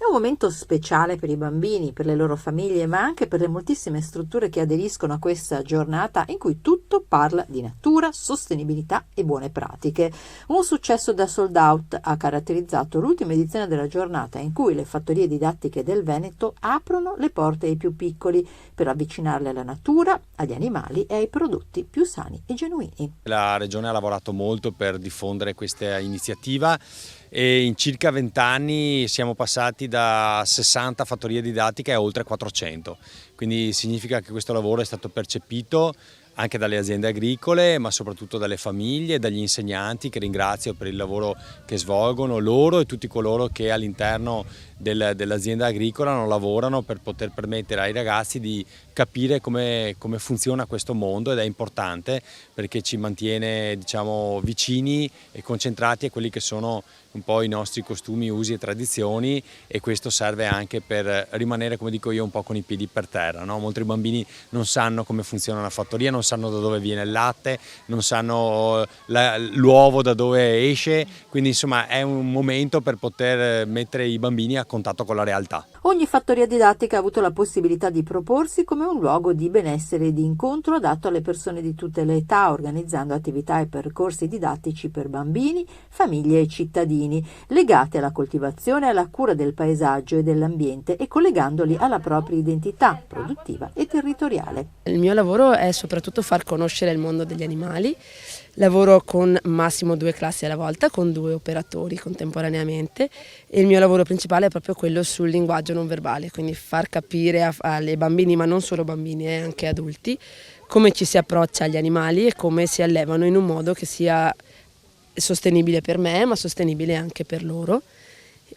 È un momento speciale per i bambini, per le loro famiglie, ma anche per le moltissime strutture che aderiscono a questa giornata in cui tutto parla di natura, sostenibilità e buone pratiche. Un successo da sold out ha caratterizzato l'ultima edizione della giornata in cui le fattorie didattiche del Veneto aprono le porte ai più piccoli per avvicinarli alla natura, agli animali e ai prodotti più sani e genuini. La Regione ha lavorato molto per diffondere questa iniziativa e in circa 20 anni siamo passati da 60 fattorie didattiche a oltre 400, quindi significa che questo lavoro è stato percepito anche dalle aziende agricole, ma soprattutto dalle famiglie e dagli insegnanti, che ringrazio per il lavoro che svolgono loro e tutti coloro che all'interno dell'azienda agricola non lavorano per poter permettere ai ragazzi di capire come funziona questo mondo, ed è importante perché ci mantiene, diciamo, vicini e concentrati a quelli che sono un po' i nostri costumi, usi e tradizioni, e questo serve anche per rimanere, come dico io, un po' con i piedi per terra, no? Molti bambini non sanno come funziona una fattoria, non sanno da dove viene il latte, non sanno l'uovo da dove esce, quindi insomma è un momento per poter mettere i bambini a contatto con la realtà. Ogni fattoria didattica ha avuto la possibilità di proporsi come un luogo di benessere e di incontro adatto alle persone di tutte le età, organizzando attività e percorsi didattici per bambini, famiglie e cittadini, legati alla coltivazione e alla cura del paesaggio e dell'ambiente e collegandoli alla propria identità produttiva e territoriale. Il mio lavoro è soprattutto far conoscere il mondo degli animali. Lavoro con massimo 2 classi alla volta, con 2 operatori contemporaneamente, e il mio lavoro principale è proprio quello sul linguaggio non verbale, quindi far capire alle bambini, ma non solo bambini, anche adulti, come ci si approccia agli animali e come si allevano in un modo che sia sostenibile per me, ma sostenibile anche per loro,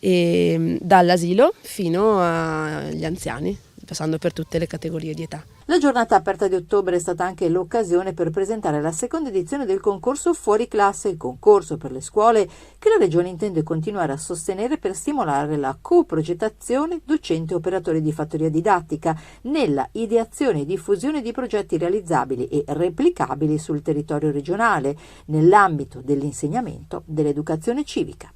e dall'asilo fino agli anziani, passando per tutte le categorie di età. La giornata aperta di ottobre è stata anche l'occasione per presentare la seconda edizione del concorso Fuori Classe, il concorso per le scuole che la Regione intende continuare a sostenere per stimolare la coprogettazione docente-operatori di fattoria didattica nella ideazione e diffusione di progetti realizzabili e replicabili sul territorio regionale nell'ambito dell'insegnamento dell'educazione civica.